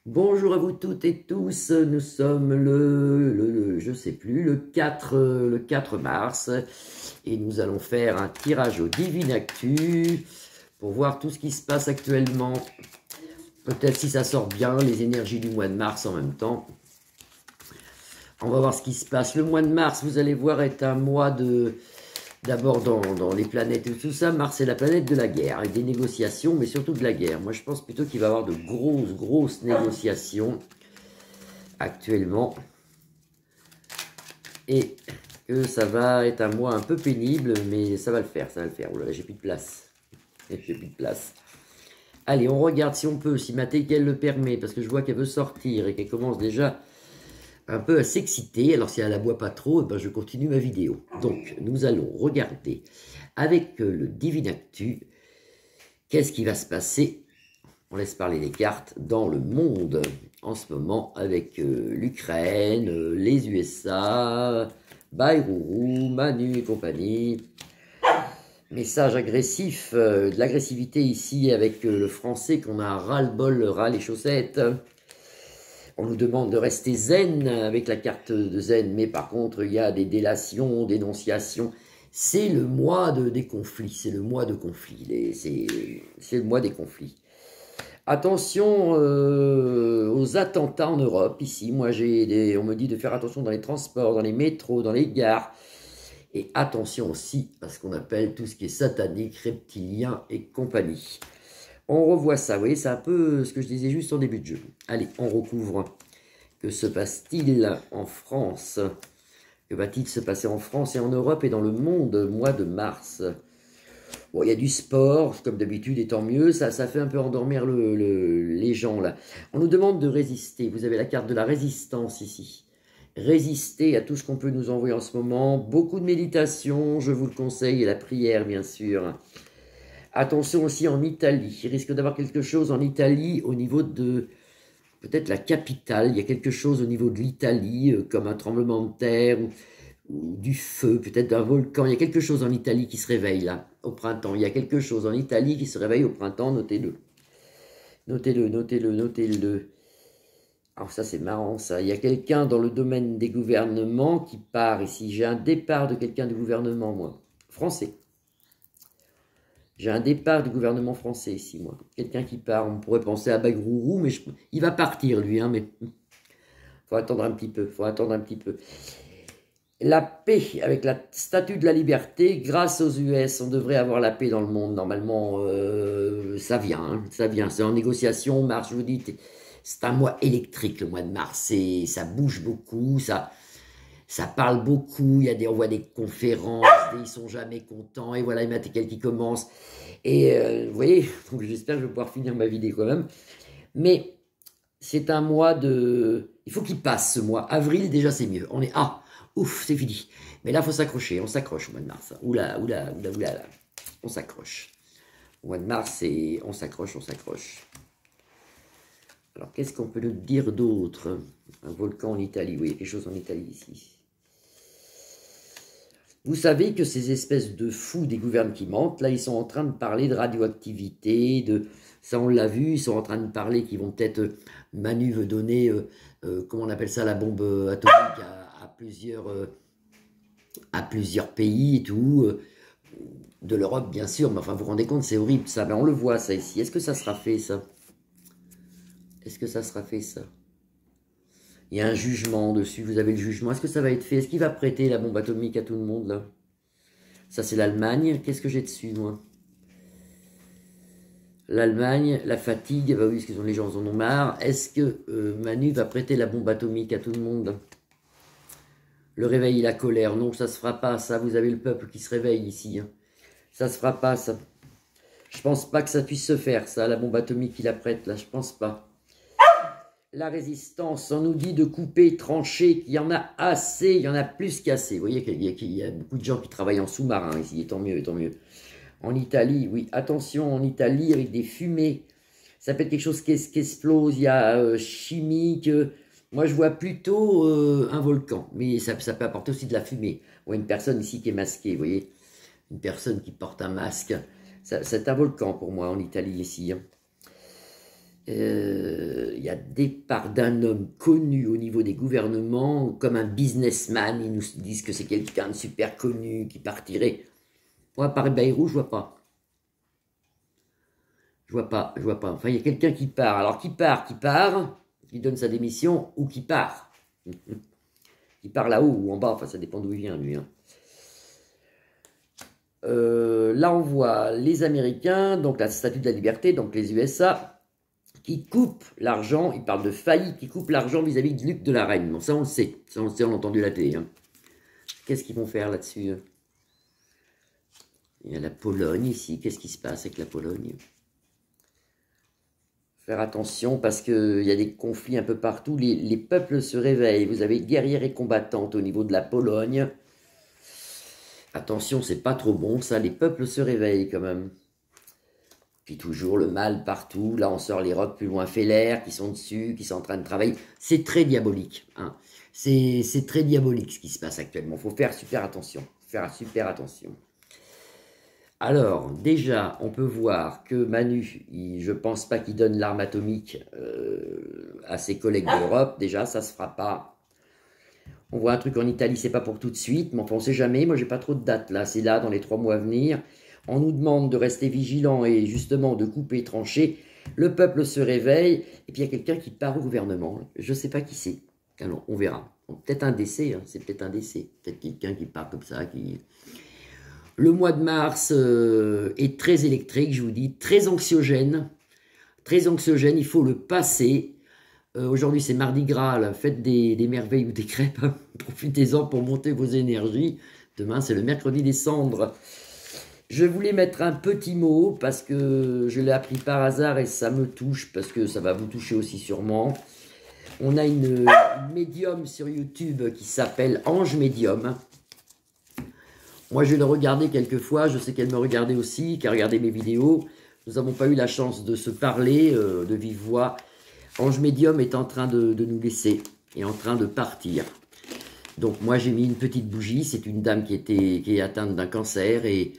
Bonjour à vous toutes et tous, nous sommes je sais plus, le 4 mars et nous allons faire un tirage au Divine Actu pour voir tout ce qui se passe actuellement. Peut-être si ça sort bien, les énergies du mois de mars en même temps. On va voir ce qui se passe. Le mois de mars, vous allez voir, est un mois d'abord dans les planètes et tout ça. Mars est la planète de la guerre, avec des négociations, mais surtout de la guerre. Moi, je pense plutôt qu'il va y avoir de grosses négociations actuellement et que ça va être un mois un peu pénible, mais ça va le faire, ça va le faire. Oula, j'ai plus de place. J'ai plus de place. Allez, on regarde si on peut, si ma qu'elle le permet, parce que je vois qu'elle veut sortir et qu'elle commence déjà un peu à s'exciter. Alors si elle aboie pas trop, eh ben, je continue ma vidéo. Donc, nous allons regarder avec le Divine Actu, qu'est-ce qui va se passer, on laisse parler les cartes, dans le monde en ce moment avec l'Ukraine, les USA, Bayrou, Manu et compagnie. Message agressif, de l'agressivité ici avec le français qu'on a ras-le-bol, ras les chaussettes. On nous demande de rester zen avec la carte de zen, mais par contre, il y a des délations, dénonciations. C'est le mois des conflits, c'est le mois de conflits, c'est le mois des conflits. Attention aux attentats en Europe, ici. Moi, on me dit de faire attention dans les transports, dans les métros, dans les gares. Et attention aussi à ce qu'on appelle tout ce qui est satanique, reptilien et compagnie. On revoit ça, vous voyez, c'est un peu ce que je disais juste en début de jeu. Allez, on recouvre. Que se passe-t-il en France? Que va-t-il se passer en France et en Europe et dans le monde, mois de mars? Bon, il y a du sport, comme d'habitude, et tant mieux. Ça fait un peu endormir les gens, là. On nous demande de résister. Vous avez la carte de la résistance ici. Résister à tout ce qu'on peut nous envoyer en ce moment. Beaucoup de méditation, je vous le conseille, et la prière, bien sûr. Attention aussi en Italie. Il risque d'avoir quelque chose en Italie au niveau de peut-être la capitale. Il y a quelque chose au niveau de l'Italie, comme un tremblement de terre ou du feu, peut-être d'un volcan. Il y a quelque chose en Italie qui se réveille là, au printemps. Il y a quelque chose en Italie qui se réveille au printemps, notez-le. Notez-le, notez-le, notez-le. Alors ça c'est marrant ça. Il y a quelqu'un dans le domaine des gouvernements qui part ici. J'ai un départ de quelqu'un du gouvernement, moi. Français. J'ai un départ du gouvernement français ici, moi. Quelqu'un qui part, on pourrait penser à Bagrourou, mais il va partir lui, hein, mais faut attendre un petit peu, faut attendre un petit peu. La paix avec la statue de la liberté, grâce aux US, on devrait avoir la paix dans le monde. Normalement, ça vient, hein, ça vient. C'est en négociation, mars, je vous dis, c'est un mois électrique, le mois de mars. Ça bouge beaucoup, ça parle beaucoup. On voit des conférences, ils sont jamais contents. Et voilà, il y a quelqu'un qui commence. Et vous voyez, donc j'espère que je vais pouvoir finir ma vidéo quand même. Mais c'est un mois de... Il faut qu'il passe ce mois. Avril, déjà, c'est mieux. On est... Ah, ouf, c'est fini. Mais là, il faut s'accrocher. On s'accroche au mois de mars. Oula, oula, oula, oula. Là. On s'accroche. Au mois de mars, on s'accroche, on s'accroche. Alors, qu'est-ce qu'on peut nous dire d'autre? Un volcan en Italie. Oui, il y a quelque chose en Italie ici. Vous savez que ces espèces de fous des gouvernements qui mentent, là, ils sont en train de parler de radioactivité, ça on l'a vu, ils sont en train de parler qu'ils vont peut-être, Manu veut donner, comment on appelle ça, la bombe atomique à plusieurs pays et tout, de l'Europe bien sûr, mais enfin vous vous rendez compte, c'est horrible ça, mais on le voit ça ici. Est-ce que ça sera fait ça? Est-ce que ça sera fait ça? Il y a un jugement dessus, vous avez le jugement. Est-ce que ça va être fait? Est-ce qu'il va prêter la bombe atomique à tout le monde, là? Ça, c'est l'Allemagne. Qu'est-ce que j'ai dessus, moi? L'Allemagne, la fatigue. Bah oui, parce que les gens en ont marre. Est-ce que Manu va prêter la bombe atomique à tout le monde? Le réveil et la colère. Non, ça se fera pas, ça. Vous avez le peuple qui se réveille ici. Hein. Ça se fera pas, ça. Je pense pas que ça puisse se faire, ça, la bombe atomique qu'il la prête, là. Je pense pas. La résistance, on nous dit de couper, trancher, qu'il y en a assez, il y en a plus qu'assez. Vous voyez qu'il y a beaucoup de gens qui travaillent en sous-marin ici, et tant mieux, et tant mieux. En Italie, oui, attention, en Italie, avec des fumées, ça peut être quelque chose qui explose, il y a chimique. Moi, je vois plutôt un volcan, mais ça peut apporter aussi de la fumée. On voit une personne ici qui est masquée, vous voyez, une personne qui porte un masque. C'est un volcan pour moi en Italie ici. Il y a départ d'un homme connu au niveau des gouvernements, comme un businessman. Ils nous disent que c'est quelqu'un de super connu qui partirait. Moi, à part Bayrou, je vois pas. Je vois pas, je vois pas. Enfin, il y a quelqu'un qui part. Alors, qui part, qui donne sa démission ou qui part. Qui part là-haut ou en bas, enfin, ça dépend d'où il vient, lui. Hein. Là, on voit les Américains, donc la Statue de la Liberté, donc les USA, qui coupent l'argent, ils parlent de faillite, qui coupent l'argent vis-à-vis de Luc de la Reine. Bon, ça, on le sait. Ça, on le sait, on a entendu la télé. Hein. Qu'est-ce qu'ils vont faire là-dessus? Il y a la Pologne ici. Qu'est-ce qui se passe avec la Pologne? Faire attention parce qu'il y a des conflits un peu partout. Les peuples se réveillent. Vous avez guerrières et combattantes au niveau de la Pologne. Attention, c'est pas trop bon ça. Les peuples se réveillent quand même. Puis toujours le mal partout. Là, on sort les rocs plus loin l'air qui sont dessus, qui sont en train de travailler. C'est très diabolique. Hein. C'est très diabolique ce qui se passe actuellement. Il faut faire super attention. Faire super attention. Alors, déjà, on peut voir que Manu, je ne pense pas qu'il donne l'arme atomique à ses collègues d'Europe. Déjà, ça ne se fera pas. On voit un truc en Italie, c'est pas pour tout de suite, mais enfin, on ne sait jamais. Moi, j'ai pas trop de date là. C'est là, dans les 3 mois à venir. On nous demande de rester vigilants et justement de couper, trancher. Le peuple se réveille. Et puis, il y a quelqu'un qui part au gouvernement. Je ne sais pas qui c'est. Alors, on verra. Peut-être un décès. Hein. C'est peut-être un décès. Peut-être quelqu'un qui part comme ça, qui... Le mois de mars est très électrique, je vous dis, très anxiogène. Très anxiogène, il faut le passer. Aujourd'hui, c'est Mardi Gras, la fête des merveilles ou des crêpes. Profitez-en pour monter vos énergies. Demain, c'est le mercredi des cendres. Je voulais mettre un petit mot parce que je l'ai appris par hasard et ça me touche parce que ça va vous toucher aussi sûrement. On a une médium sur YouTube qui s'appelle Ange Médium. Moi, je l'ai regardé quelques fois, je sais qu'elle me regardait aussi, qu'elle regardait mes vidéos. Nous n'avons pas eu la chance de se parler de vive voix. Ange Médium est en train de nous laisser, est en train de partir. Donc moi, j'ai mis une petite bougie. C'est une dame qui est atteinte d'un cancer et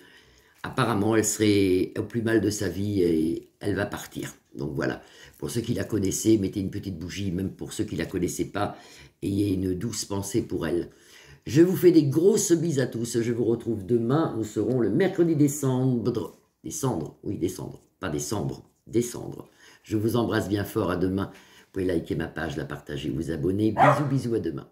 apparemment, elle serait au plus mal de sa vie et elle va partir. Donc voilà, pour ceux qui la connaissaient, mettez une petite bougie, même pour ceux qui ne la connaissaient pas, ayez une douce pensée pour elle. Je vous fais des grosses bises à tous. Je vous retrouve demain. Nous serons le mercredi des cendres. Des cendres, oui, des cendres. Pas des cendres, des cendres. Je vous embrasse bien fort. À demain. Vous pouvez liker ma page, la partager, vous abonner. Bisous, bisous, à demain.